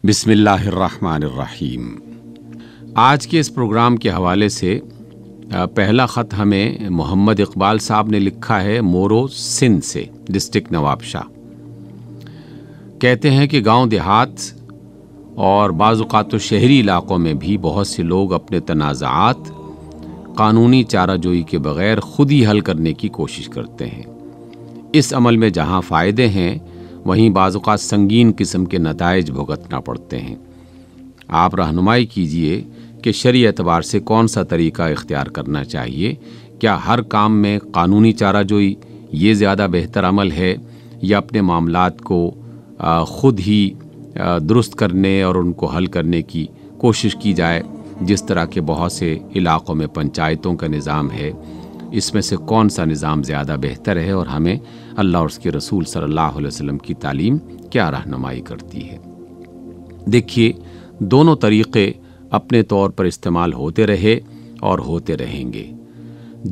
بسم اللہ الرحمن الرحیم۔ آج کے اس پروگرام کے حوالے سے پہلا خط ہمیں محمد اقبال صاحب نے لکھا ہے مورو سندھ سے، ڈسٹرکٹ نوابشاہ۔ کہتے ہیں کہ گاؤں دیہات اور بعض اوقات تو شہری علاقوں میں بھی بہت سے لوگ اپنے تنازعات قانونی چارہ جوئی کے بغیر خود ہی حل کرنے کی کوشش کرتے ہیں۔ اس عمل میں جہاں فائدے ہیں وہیں بعض اوقات سنگین قسم کے نتائج بھگتنا پڑتے ہیں۔ آپ رہنمائی کیجئے کہ شرعی اعتبار سے کون سا طریقہ اختیار کرنا چاہیے؟ کیا ہر کام میں قانونی چارہ جوئی یہ زیادہ بہتر عمل ہے، یا اپنے معاملات کو خود ہی درست کرنے اور ان کو حل کرنے کی کوشش کی جائے، جس طرح کے بہت سے علاقوں میں پنچایتوں کا نظام ہے؟ اس میں سے کون سا نظام زیادہ بہتر ہے، اور ہمیں اللہ اور اس کے رسول صلی اللہ علیہ وسلم کی تعلیم کیا رہنمائی کرتی ہے؟ دیکھیے، دونوں طریقے اپنے طور پر استعمال ہوتے رہے اور ہوتے رہیں گے۔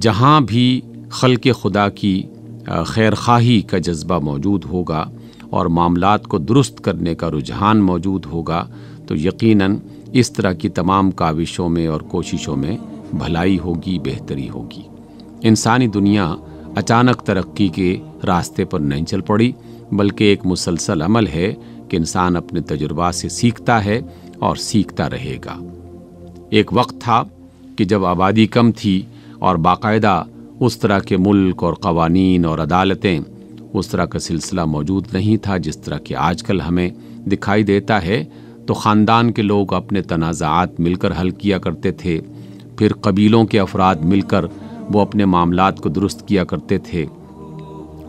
جہاں بھی خلق خدا کی خیر خواہی کا جذبہ موجود ہوگا اور معاملات کو درست کرنے کا رجحان موجود ہوگا تو یقیناً اس طرح کی تمام کاوشوں میں اور کوششوں میں بھلائی ہوگی، بہتری ہوگی۔ انسانی دنیا اچانک ترقی کے راستے پر نہیں چل پڑی، بلکہ ایک مسلسل عمل ہے کہ انسان اپنے تجربات سے سیکھتا ہے اور سیکھتا رہے گا۔ ایک وقت تھا کہ جب آبادی کم تھی اور باقاعدہ اس طرح کے ملک اور قوانین اور عدالتیں، اس طرح کا سلسلہ موجود نہیں تھا جس طرح کہ آج کل ہمیں دکھائی دیتا ہے۔ تو خاندان کے لوگ اپنے تنازعات مل کر حل کیا کرتے تھے، پھر قبیلوں کے افراد مل کر وہ اپنے معاملات کو درست کیا کرتے تھے،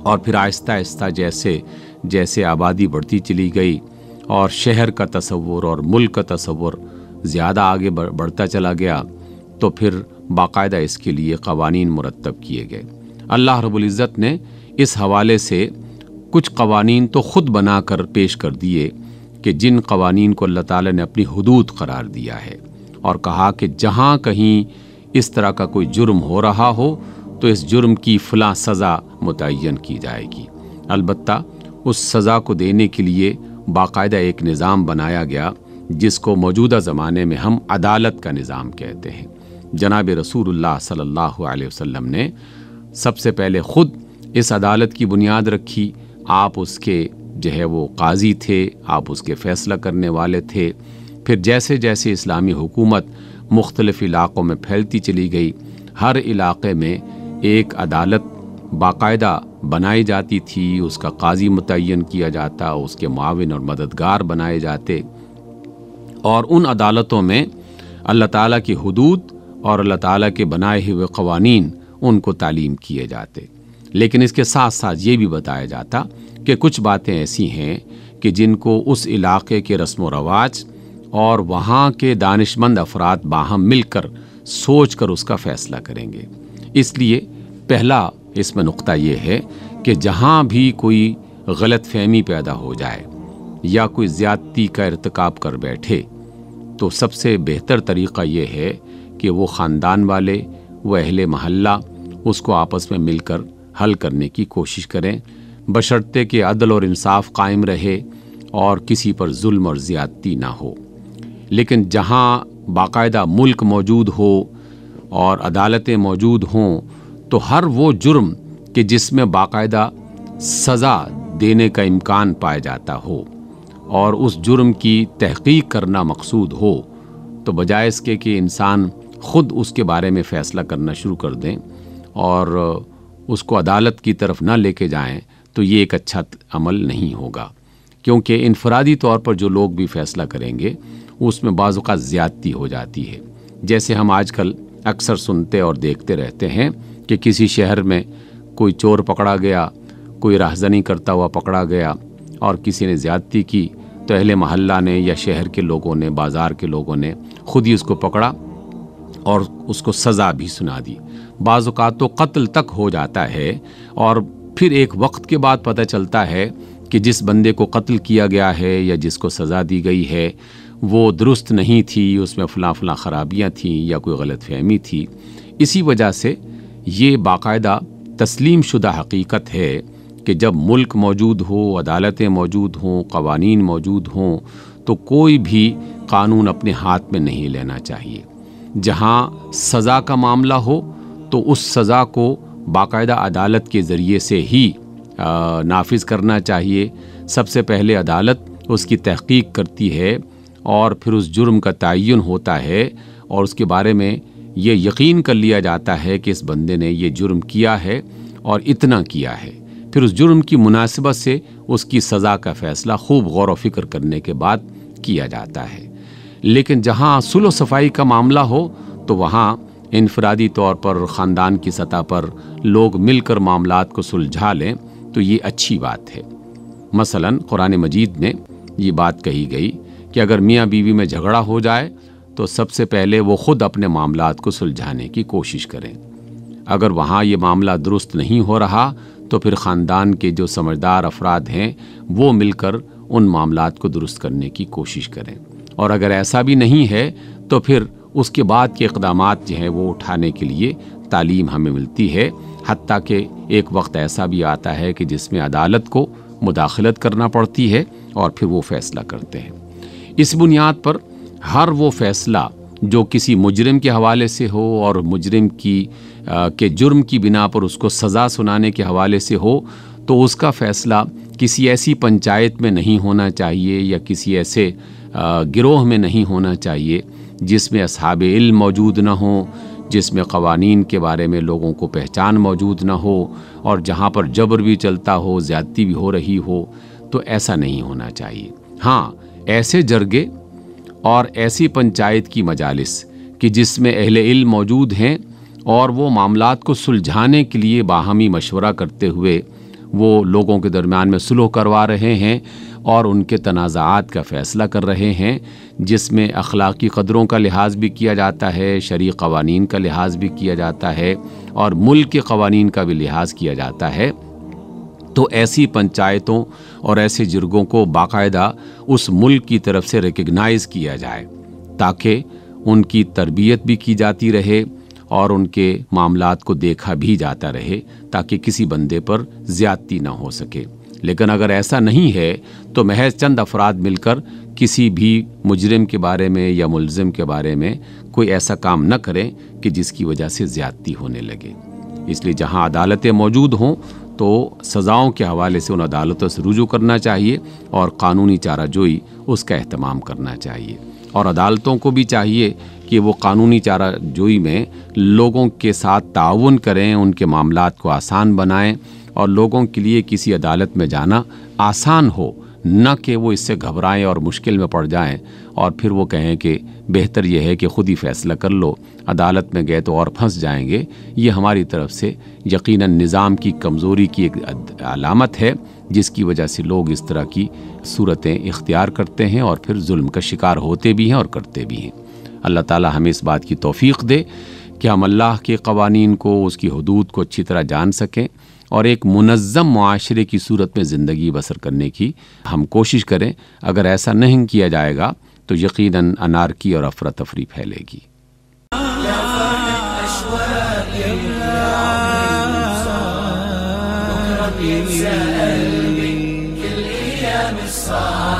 اور پھر آہستہ آہستہ جیسے جیسے آبادی بڑھتی چلی گئی اور شہر کا تصور اور ملک کا تصور زیادہ آگے بڑھتا چلا گیا، تو پھر باقاعدہ اس کے لیے قوانین مرتب کیے گئے۔ اللہ رب العزت نے اس حوالے سے کچھ قوانین تو خود بنا کر پیش کر دیے کہ جن قوانین کو اللہ تعالیٰ نے اپنی حدود قرار دیا ہے، اور کہا کہ جہاں کہیں اس طرح کا کوئی جرم ہو رہا ہو تو اس جرم کی فلاں سزا متعین کی جائے گی۔ البتہ اس سزا کو دینے کے لیے باقاعدہ ایک نظام بنایا گیا جس کو موجودہ زمانے میں ہم عدالت کا نظام کہتے ہیں۔ جناب رسول اللہ صلی اللہ علیہ وسلم نے سب سے پہلے خود اس عدالت کی بنیاد رکھی۔ آپ اس کے وہ قاضی تھے، آپ اس کے فیصلہ کرنے والے تھے۔ پھر جیسے جیسے اسلامی حکومت مختلف علاقوں میں پھیلتی چلی گئی، ہر علاقے میں ایک عدالت باقاعدہ بنائی جاتی تھی، اس کا قاضی متعین کیا جاتا، اس کے معاون اور مددگار بنائے جاتے، اور ان عدالتوں میں اللہ تعالیٰ کی حدود اور اللہ تعالیٰ کے بنائے ہوئے قوانین ان کو تعلیم کیے جاتے۔ لیکن اس کے ساتھ ساتھ یہ بھی بتایا جاتا کہ کچھ باتیں ایسی ہیں کہ جن کو اس علاقے کے رسم و رواج اور وہاں کے دانشمند افراد باہم مل کر سوچ کر اس کا فیصلہ کریں گے۔ اس لیے پہلا اس میں نقطہ یہ ہے کہ جہاں بھی کوئی غلط فہمی پیدا ہو جائے یا کوئی زیادتی کا ارتکاب کر بیٹھے تو سب سے بہتر طریقہ یہ ہے کہ وہ خاندان والے، وہ اہل محلہ اس کو آپس میں مل کر حل کرنے کی کوشش کریں، بشرطے کہ عدل اور انصاف قائم رہے اور کسی پر ظلم اور زیادتی نہ ہو۔ لیکن جہاں باقاعدہ ملک موجود ہو اور عدالتیں موجود ہوں تو ہر وہ جرم کہ جس میں باقاعدہ سزا دینے کا امکان پایا جاتا ہو اور اس جرم کی تحقیق کرنا مقصود ہو، تو بجائے اس کے کہ انسان خود اس کے بارے میں فیصلہ کرنا شروع کر دیں اور اس کو عدالت کی طرف نہ لے کے جائیں، تو یہ ایک اچھا عمل نہیں ہوگا، کیونکہ انفرادی طور پر جو لوگ بھی فیصلہ کریں گے اس میں بعض اوقات زیادتی ہو جاتی ہے۔ جیسے ہم آج کل اکثر سنتے اور دیکھتے رہتے ہیں کہ کسی شہر میں کوئی چور پکڑا گیا، کوئی راہزنی کرتا ہوا پکڑا گیا اور کسی نے زیادتی کی، تو اہل محلہ نے یا شہر کے لوگوں نے، بازار کے لوگوں نے خود ہی اس کو پکڑا اور اس کو سزا بھی سنا دی۔ بعض اوقات تو قتل تک ہو جاتا ہے، اور پھر ایک وقت کے بعد پتہ چلتا ہے کہ جس بندے کو قتل کیا گیا ہے یا جس کو سزا دی گئی ہے وہ درست نہیں تھی، اس میں فلاں فلاں خرابیاں تھیں یا کوئی غلط فہمی تھی۔ اسی وجہ سے یہ باقاعدہ تسلیم شدہ حقیقت ہے کہ جب ملک موجود ہو، عدالتیں موجود ہوں، قوانین موجود ہوں، تو کوئی بھی قانون اپنے ہاتھ میں نہیں لینا چاہیے۔ جہاں سزا کا معاملہ ہو تو اس سزا کو باقاعدہ عدالت کے ذریعے سے ہی نافذ کرنا چاہیے۔ سب سے پہلے عدالت اس کی تحقیق کرتی ہے اور پھر اس جرم کا تعین ہوتا ہے اور اس کے بارے میں یہ یقین کر لیا جاتا ہے کہ اس بندے نے یہ جرم کیا ہے اور اتنا کیا ہے۔ پھر اس جرم کی مناسبت سے اس کی سزا کا فیصلہ خوب غور و فکر کرنے کے بعد کیا جاتا ہے۔ لیکن جہاں صلح و صفائی کا معاملہ ہو تو وہاں انفرادی طور پر خاندان کی سطح پر لوگ مل کر معاملات کو سلجھا لیں تو یہ اچھی بات ہے۔ مثلا قرآن مجید میں یہ بات کہی گئی کہ اگر میاں بیوی میں جھگڑا ہو جائے تو سب سے پہلے وہ خود اپنے معاملات کو سلجھانے کی کوشش کریں۔ اگر وہاں یہ معاملہ درست نہیں ہو رہا تو پھر خاندان کے جو سمجھدار افراد ہیں وہ مل کر ان معاملات کو درست کرنے کی کوشش کریں، اور اگر ایسا بھی نہیں ہے تو پھر اس کے بعد کے اقدامات جو ہیں وہ اٹھانے کے لیے تعلیم ہمیں ملتی ہے۔ حتیٰ کہ ایک وقت ایسا بھی آتا ہے کہ جس میں عدالت کو مداخلت کرنا پڑتی ہے اور پھر وہ فیصلہ کرتے ہیں۔ اس بنیاد پر ہر وہ فیصلہ جو کسی مجرم کے حوالے سے ہو اور مجرم کے جرم کی بنا پر اس کو سزا سنانے کے حوالے سے ہو تو اس کا فیصلہ کسی ایسی پنچایت میں نہیں ہونا چاہیے یا کسی ایسے گروہ میں نہیں ہونا چاہیے جس میں اصحاب علم موجود نہ ہوں، جس میں قوانین کے بارے میں لوگوں کو پہچان موجود نہ ہو اور جہاں پر جبر بھی چلتا ہو، زیادتی بھی ہو رہی ہو، تو ایسا نہیں ہونا چاہیے۔ ہاں، ایسے جرگے اور ایسی پنچایت کی مجالس کہ جس میں اہل علم موجود ہیں اور وہ معاملات کو سلجھانے کے لیے باہمی مشورہ کرتے ہوئے وہ لوگوں کے درمیان میں صلح کروا رہے ہیں اور ان کے تنازعات کا فیصلہ کر رہے ہیں، جس میں اخلاقی قدروں کا لحاظ بھی کیا جاتا ہے، شرعی قوانین کا لحاظ بھی کیا جاتا ہے اور ملک کے قوانین کا بھی لحاظ کیا جاتا ہے، تو ایسی پنچایتوں اور ایسے جرگوں کو باقاعدہ اس ملک کی طرف سے ریکگنائز کیا جائے تاکہ ان کی تربیت بھی کی جاتی رہے اور ان کے معاملات کو دیکھا بھی جاتا رہے تاکہ کسی بندے پر زیادتی نہ ہو سکے۔ لیکن اگر ایسا نہیں ہے تو محض چند افراد مل کر کسی بھی مجرم کے بارے میں یا ملزم کے بارے میں کوئی ایسا کام نہ کریں کہ جس کی وجہ سے زیادتی ہونے لگے۔ اس لیے جہاں عدالتیں موجود ہوں تو سزاؤں کے حوالے سے ان عدالتوں سے رجوع کرنا چاہیے اور قانونی چارہ جوئی اس کا اہتمام کرنا چاہیے، اور عدالتوں کو بھی چاہیے کہ وہ قانونی چارہ جوئی میں لوگوں کے ساتھ تعاون کریں، ان کے معاملات کو آسان بنائیں اور لوگوں کے لیے کسی عدالت میں جانا آسان ہو، نہ کہ وہ اس سے گھبرائیں اور مشکل میں پڑ جائیں اور پھر وہ کہیں کہ بہتر یہ ہے کہ خود ہی فیصلہ کر لو، عدالت میں گئے تو اور پھنس جائیں گے۔ یہ ہماری طرف سے یقیناً نظام کی کمزوری کی ایک علامت ہے جس کی وجہ سے لوگ اس طرح کی صورتیں اختیار کرتے ہیں اور پھر ظلم کا شکار ہوتے بھی ہیں اور کرتے بھی ہیں۔ اللہ تعالی ہمیں اس بات کی توفیق دے کہ ہم اللہ کے قوانین کو، اس کی حدود کو اچھی طرح جان سکیں اور ایک منظم معاشرے کی صورت میں زندگی بسر کرنے کی ہم کوشش کریں۔ اگر ایسا نہیں کیا جائے گا تو یقیناً انارکی اور افراتفری پھیلے گی۔ كل أيام الصعب